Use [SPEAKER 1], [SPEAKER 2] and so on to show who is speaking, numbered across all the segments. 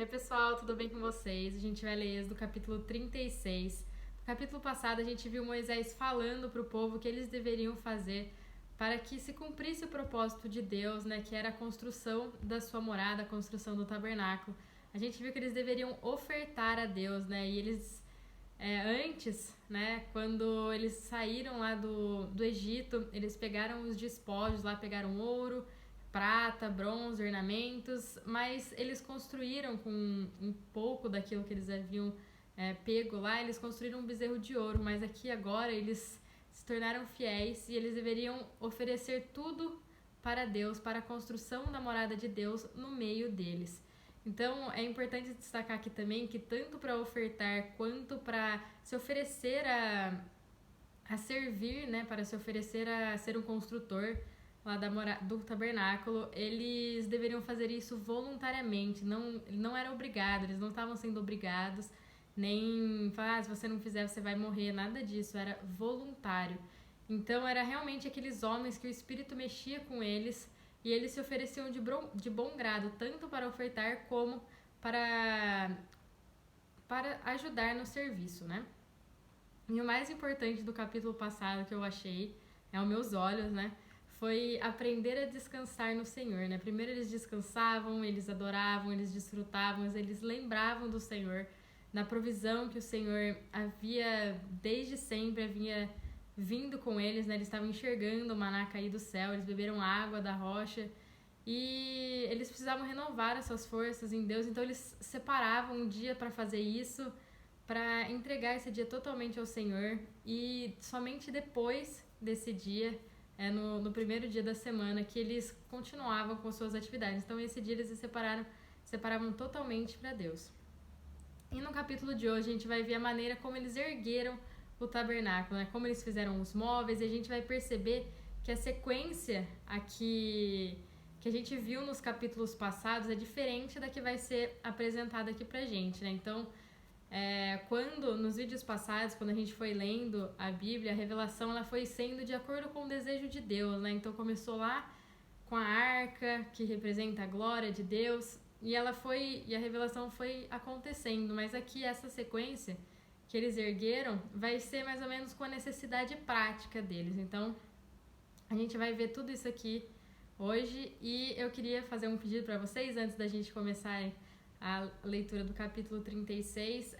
[SPEAKER 1] Oi pessoal, tudo bem com vocês? A gente vai ler Êxodo capítulo 36. No capítulo passado a gente viu Moisés falando para o povo o que eles deveriam fazer para que se cumprisse o propósito de Deus, né, que era a construção da sua morada, a construção do tabernáculo. A gente viu que eles deveriam ofertar a Deus, né, e eles antes, né, quando eles saíram lá do Egito, eles pegaram os despojos lá, pegaram ouro, prata, bronze, ornamentos, mas eles construíram com um pouco daquilo que eles haviam pego lá, eles construíram um bezerro de ouro, mas aqui agora eles se tornaram fiéis e eles deveriam oferecer tudo para Deus, para a construção da morada de Deus no meio deles. Então é importante destacar aqui também que tanto para ofertar quanto para se oferecer a servir, né, para se oferecer a ser um construtor lá do tabernáculo, eles deveriam fazer isso voluntariamente, não era obrigado, eles não estavam sendo obrigados, nem falar, se você não fizer você vai morrer, nada disso, era voluntário. Então era realmente aqueles homens que o Espírito mexia com eles e eles se ofereciam de bom grado, tanto para ofertar como para ajudar no serviço, né? E o mais importante do capítulo passado que eu achei, aos meus olhos, né, foi aprender a descansar no Senhor, né? Primeiro eles descansavam, eles adoravam, eles desfrutavam, eles lembravam do Senhor, da provisão que o Senhor havia desde sempre, havia vindo com eles, né? Eles estavam enxergando o maná cair do céu, eles beberam água da rocha e eles precisavam renovar as suas forças em Deus, então eles separavam um dia para fazer isso, para entregar esse dia totalmente ao Senhor, e somente depois desse dia, no primeiro dia da semana, que eles continuavam com suas atividades. Então esse dia eles se separavam totalmente para Deus. E no capítulo de hoje a gente vai ver a maneira como eles ergueram o tabernáculo, né? Como eles fizeram os móveis, e a gente vai perceber que a sequência aqui que a gente viu nos capítulos passados é diferente da que vai ser apresentada aqui pra gente, né? Então, quando nos vídeos passados, quando a gente foi lendo a Bíblia, a revelação ela foi sendo de acordo com o desejo de Deus, né? Então começou lá com a arca, que representa a glória de Deus, e a revelação foi acontecendo, mas aqui essa sequência que eles ergueram vai ser mais ou menos com a necessidade prática deles. Então a gente vai ver tudo isso aqui hoje, e eu queria fazer um pedido para vocês antes da gente começar a leitura do capítulo 36.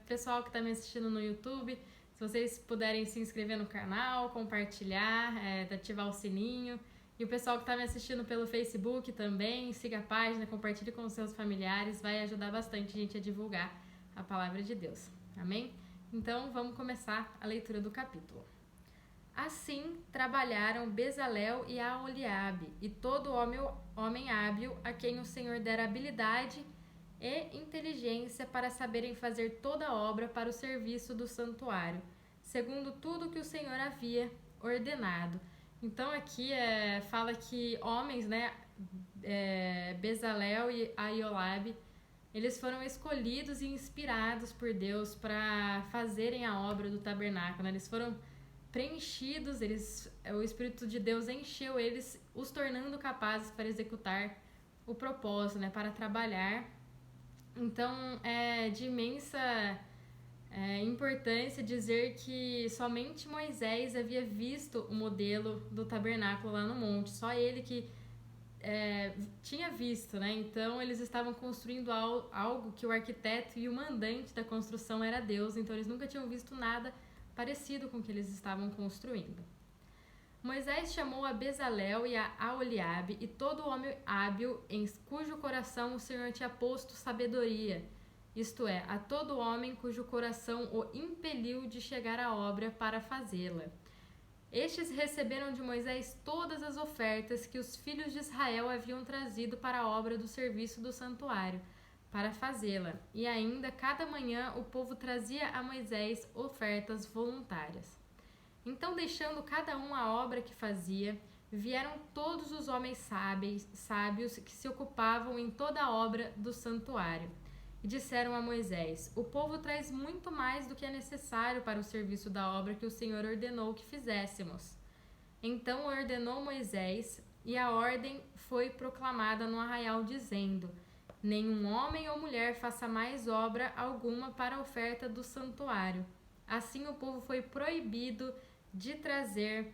[SPEAKER 1] Pessoal que está me assistindo no YouTube, se vocês puderem se inscrever no canal, compartilhar, ativar o sininho. E o pessoal que está me assistindo pelo Facebook também, siga a página, compartilhe com os seus familiares, vai ajudar bastante a gente a divulgar a palavra de Deus. Amém? Então vamos começar a leitura do capítulo. Assim trabalharam Bezalel e Aholiabe, e todo homem hábil a quem o Senhor dera habilidade e inteligência para saberem fazer toda a obra para o serviço do santuário, segundo tudo que o Senhor havia ordenado. Então aqui fala que homens, né, Bezalel e Aholiabe, eles foram escolhidos e inspirados por Deus para fazerem a obra do tabernáculo, né? Eles foram preenchidos, o Espírito de Deus encheu eles, os tornando capazes para executar o propósito, né, para trabalhar. Então é de imensa importância dizer que somente Moisés havia visto o modelo do tabernáculo lá no monte, só ele que tinha visto, né? Então eles estavam construindo algo que o arquiteto e o mandante da construção era Deus, então eles nunca tinham visto nada parecido com o que eles estavam construindo. Moisés chamou a Bezalel e a Aholiabe e todo homem hábil em cujo coração o Senhor tinha posto sabedoria, isto é, a todo homem cujo coração o impeliu de chegar à obra para fazê-la. Estes receberam de Moisés todas as ofertas que os filhos de Israel haviam trazido para a obra do serviço do santuário, para fazê-la, e ainda cada manhã o povo trazia a Moisés ofertas voluntárias. Então, deixando cada um a obra que fazia, vieram todos os homens sábios que se ocupavam em toda a obra do santuário, e disseram a Moisés: o povo traz muito mais do que é necessário para o serviço da obra que o Senhor ordenou que fizéssemos. Então ordenou Moisés, e a ordem foi proclamada no arraial, dizendo: nenhum homem ou mulher faça mais obra alguma para a oferta do santuário. Assim o povo foi proibido de trazer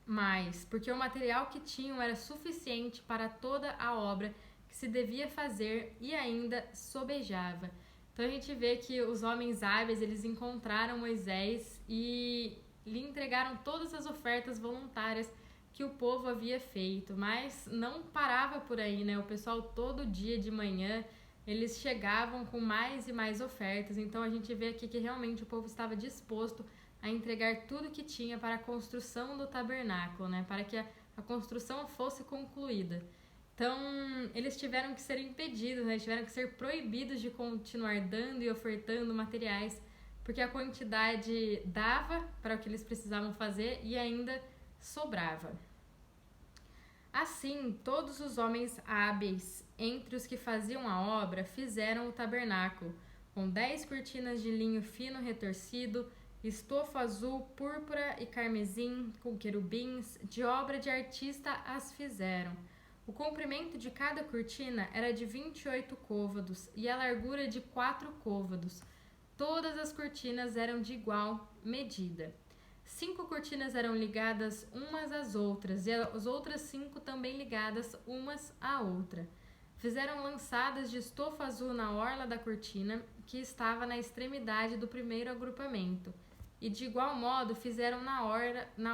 [SPEAKER 1] mais, porque o material que tinham era suficiente para toda a obra que se devia fazer e ainda sobejava. Então a gente vê que os homens hábeis, eles encontraram Moisés e lhe entregaram todas as ofertas voluntárias que o povo havia feito, mas não parava por aí, né? O pessoal todo dia de manhã, eles chegavam com mais e mais ofertas, então a gente vê aqui que realmente o povo estava disposto a entregar tudo que tinha para a construção do tabernáculo, né? Para que a construção fosse concluída. Então, eles tiveram que ser impedidos, né? Tiveram que ser proibidos de continuar dando e ofertando materiais, porque a quantidade dava para o que eles precisavam fazer e ainda sobrava. Assim, todos os homens hábeis entre os que faziam a obra fizeram o tabernáculo, com 10 cortinas de linho fino retorcido, estofo azul, púrpura e carmesim, com querubins, de obra de artista as fizeram. O comprimento de cada cortina era de 28 côvados e a largura de 4 côvados. Todas as cortinas eram de igual medida. 5 cortinas eram ligadas umas às outras, e as outras 5 também ligadas umas à outra. Fizeram lançadas de estofo azul na orla da cortina, que estava na extremidade do primeiro agrupamento, e de igual modo fizeram na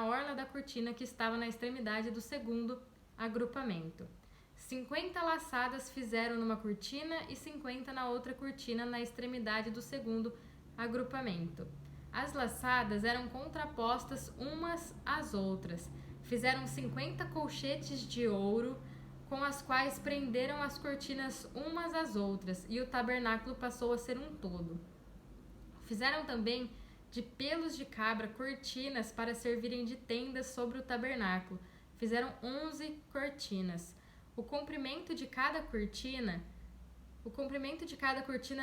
[SPEAKER 1] orla da cortina, que estava na extremidade do segundo agrupamento. 50 laçadas fizeram numa cortina e 50 na outra cortina, na extremidade do segundo agrupamento. As laçadas eram contrapostas umas às outras. Fizeram 50 colchetes de ouro, com as quais prenderam as cortinas umas às outras, e o tabernáculo passou a ser um todo. Fizeram também de pelos de cabra cortinas para servirem de tendas sobre o tabernáculo. Fizeram 11 cortinas. O comprimento de cada cortina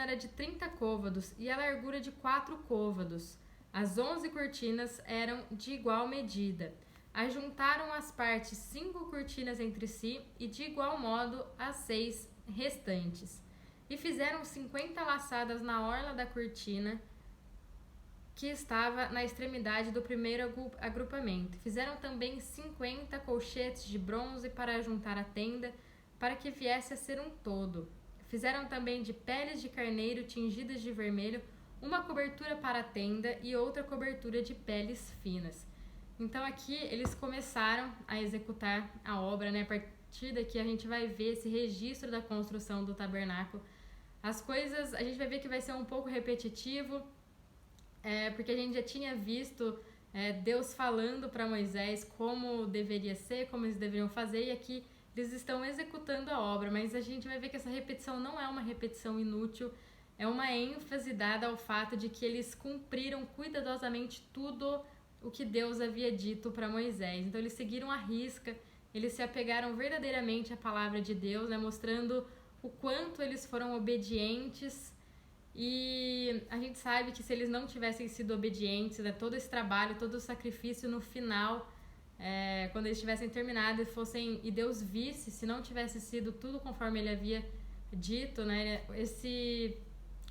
[SPEAKER 1] era de 30 côvados e a largura de 4 côvados. As 11 cortinas eram de igual medida. Ajuntaram as partes 5 cortinas entre si e de igual modo as 6 restantes. E fizeram 50 laçadas na orla da cortina, que estava na extremidade do primeiro agrupamento. Fizeram também 50 colchetes de bronze para ajuntar a tenda, para que viesse a ser um todo. Fizeram também de peles de carneiro tingidas de vermelho uma cobertura para a tenda e outra cobertura de peles finas. Então aqui eles começaram a executar a obra, né? A partir daqui a gente vai ver esse registro da construção do tabernáculo. As coisas, a gente vai ver que vai ser um pouco repetitivo, porque a gente já tinha visto Deus falando para Moisés como deveria ser, como eles deveriam fazer, e aqui eles estão executando a obra, mas a gente vai ver que essa repetição não é uma repetição inútil, é uma ênfase dada ao fato de que eles cumpriram cuidadosamente tudo o que Deus havia dito para Moisés. Então eles seguiram à risca, eles se apegaram verdadeiramente à palavra de Deus, né, mostrando o quanto eles foram obedientes. E a gente sabe que se eles não tivessem sido obedientes, né, todo esse trabalho, todo o sacrifício no final, quando eles tivessem terminado e Deus visse, se não tivesse sido tudo conforme ele havia dito, né,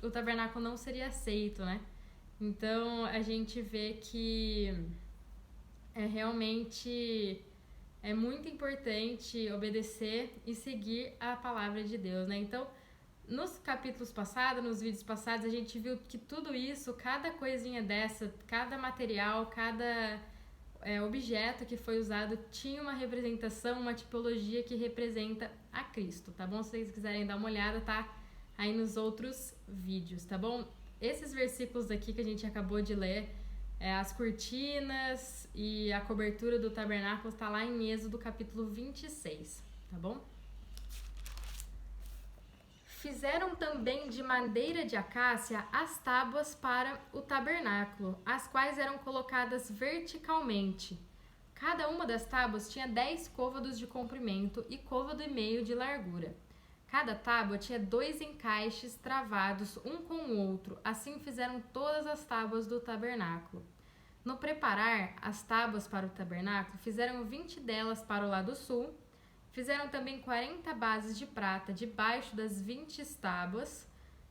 [SPEAKER 1] o tabernáculo não seria aceito, né? Então a gente vê que realmente é muito importante obedecer e seguir a palavra de Deus, né? Então, nos capítulos passados, nos vídeos passados, a gente viu que tudo isso, cada coisinha dessa, cada material, cada objeto que foi usado tinha uma representação, uma tipologia que representa a Cristo, tá bom? Se vocês quiserem dar uma olhada, tá aí nos outros vídeos, tá bom? Esses versículos aqui que a gente acabou de ler, as cortinas e a cobertura do tabernáculo, está lá em Êxodo capítulo 26, tá bom? Fizeram também de madeira de acácia as tábuas para o tabernáculo, as quais eram colocadas verticalmente. Cada uma das tábuas tinha 10 côvados de comprimento e côvado e meio de largura. Cada tábua tinha 2 encaixes travados um com o outro, assim fizeram todas as tábuas do tabernáculo. No preparar as tábuas para o tabernáculo, fizeram 20 delas para o lado sul, Fizeram também 40 bases de prata debaixo das 20 tábuas,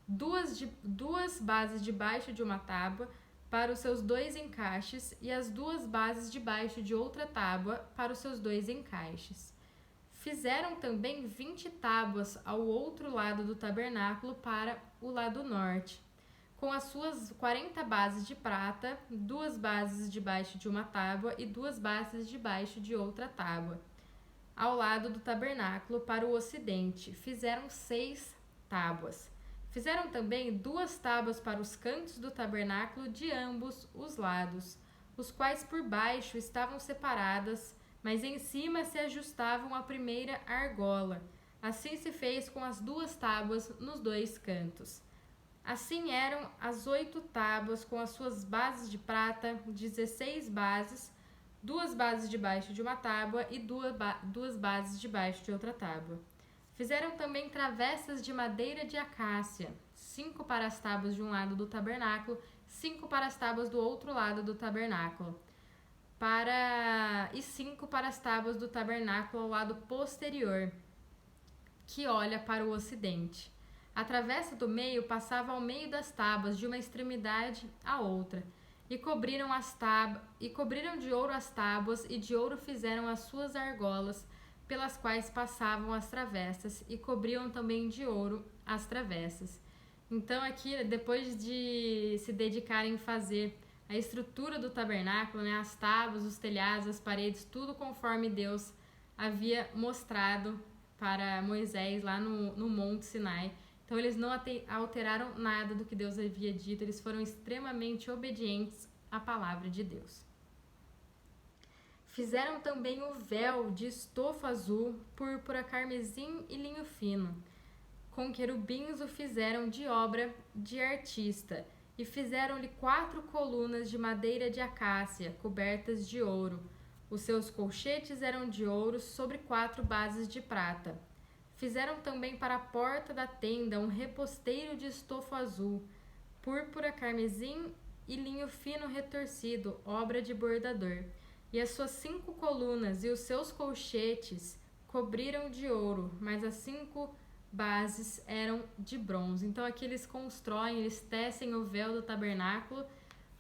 [SPEAKER 1] duas bases debaixo de uma tábua para os seus 2 encaixes e as 2 bases debaixo de outra tábua para os seus 2 encaixes. Fizeram também 20 tábuas ao outro lado do tabernáculo para o lado norte, com as suas 40 bases de prata, 2 bases debaixo de uma tábua e 2 bases debaixo de outra tábua. Ao lado do tabernáculo para o ocidente, fizeram 6 tábuas. Fizeram também 2 tábuas para os cantos do tabernáculo de ambos os lados, os quais por baixo estavam separadas, mas em cima se ajustavam à primeira argola. Assim se fez com as 2 tábuas nos 2 cantos. Assim eram as 8 tábuas com as suas bases de prata, 16 bases, 2 bases debaixo de uma tábua e 2 bases debaixo de outra tábua. Fizeram também travessas de madeira de acácia, 5 para as tábuas de um lado do tabernáculo, 5 para as tábuas do outro lado do tabernáculo, e 5 para as tábuas do tabernáculo ao lado posterior, que olha para o ocidente. A travessa do meio passava ao meio das tábuas, de uma extremidade à outra, e cobriram de ouro as tábuas, e de ouro fizeram as suas argolas, pelas quais passavam as travessas, e cobriam também de ouro as travessas. Então aqui, depois de se dedicarem a fazer a estrutura do tabernáculo, né, as tábuas, os telhados, as paredes, tudo conforme Deus havia mostrado para Moisés lá no Monte Sinai. Então eles não alteraram nada do que Deus havia dito, eles foram extremamente obedientes à palavra de Deus. Fizeram também o véu de estofa azul, púrpura, carmesim e linho fino. Com querubins o fizeram de obra de artista, e fizeram-lhe 4 colunas de madeira de acácia, cobertas de ouro. Os seus colchetes eram de ouro sobre 4 bases de prata. Fizeram também para a porta da tenda um reposteiro de estofa azul, púrpura, carmesim e linho fino retorcido, obra de bordador. E as suas 5 colunas e os seus colchetes cobriram de ouro, mas as 5 bases eram de bronze. Então aqui eles constroem, eles tecem o véu do tabernáculo,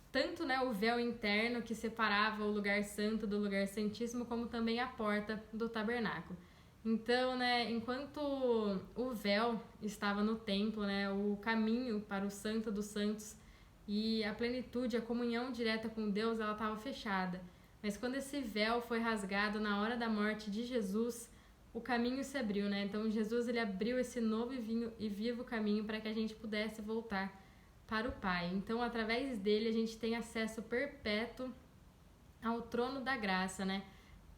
[SPEAKER 1] tanto, né, o véu interno que separava o lugar santo do lugar santíssimo, como também a porta do tabernáculo. Então, né, enquanto o véu estava no templo, né, o caminho para o Santo dos Santos e a plenitude, a comunhão direta com Deus, ela estava fechada. Mas quando esse véu foi rasgado na hora da morte de Jesus, o caminho se abriu, né? Então Jesus, ele abriu esse novo e vivo caminho para que a gente pudesse voltar para o Pai. Então, através dele, a gente tem acesso perpétuo ao trono da graça, né?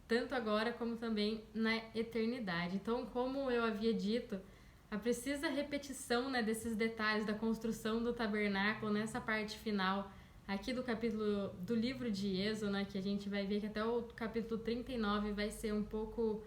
[SPEAKER 1] Tanto agora como também na eternidade. Então, como eu havia dito, a precisa repetição, né, desses detalhes da construção do tabernáculo nessa parte final aqui do capítulo do livro de Êxodo, né, que a gente vai ver que até o capítulo 39 vai ser um pouco...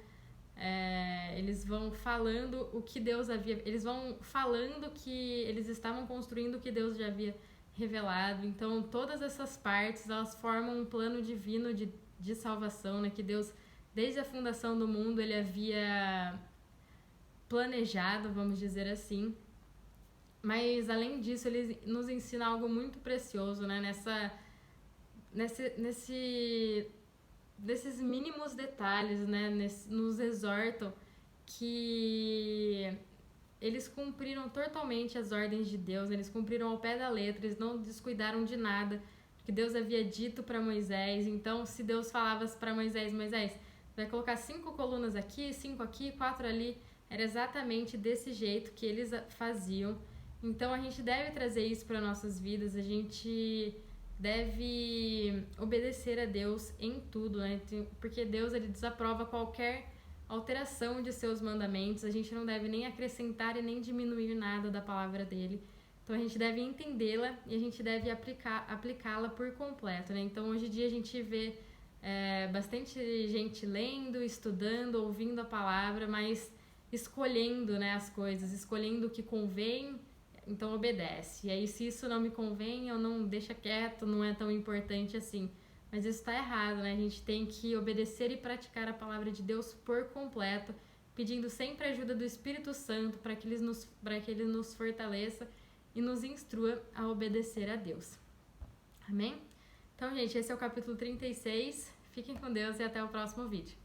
[SPEAKER 1] eles vão falando o que Deus havia... Eles vão falando que eles estavam construindo o que Deus já havia revelado. Então, todas essas partes, elas formam um plano divino de salvação, né, que Deus, desde a fundação do mundo, ele havia planejado, vamos dizer assim. Mas, além disso, ele nos ensina algo muito precioso, né, nesses mínimos detalhes, né, nos exortam que eles cumpriram totalmente as ordens de Deus, eles cumpriram ao pé da letra, eles não descuidaram de nada que Deus havia dito para Moisés. Então, se Deus falava para Moisés, vai colocar 5 colunas aqui, 5 aqui, 4 ali, era exatamente desse jeito que eles faziam. Então, a gente deve trazer isso para nossas vidas, a gente deve obedecer a Deus em tudo, né? Porque Deus, ele desaprova qualquer alteração de seus mandamentos, a gente não deve nem acrescentar e nem diminuir nada da palavra dele. Então, a gente deve entendê-la e a gente deve aplicá-la por completo, né? Então, hoje em dia, a gente vê bastante gente lendo, estudando, ouvindo a palavra, mas escolhendo, né, as coisas, escolhendo o que convém, então obedece. E aí, se isso não me convém, eu não deixa quieto, não é tão importante assim. Mas isso está errado, né? A gente tem que obedecer e praticar a palavra de Deus por completo. pedindo sempre a ajuda do Espírito Santo para que ele nos fortaleça e nos instrua a obedecer a Deus. Amém? Então, gente, esse é o capítulo 36. Fiquem com Deus e até o próximo vídeo.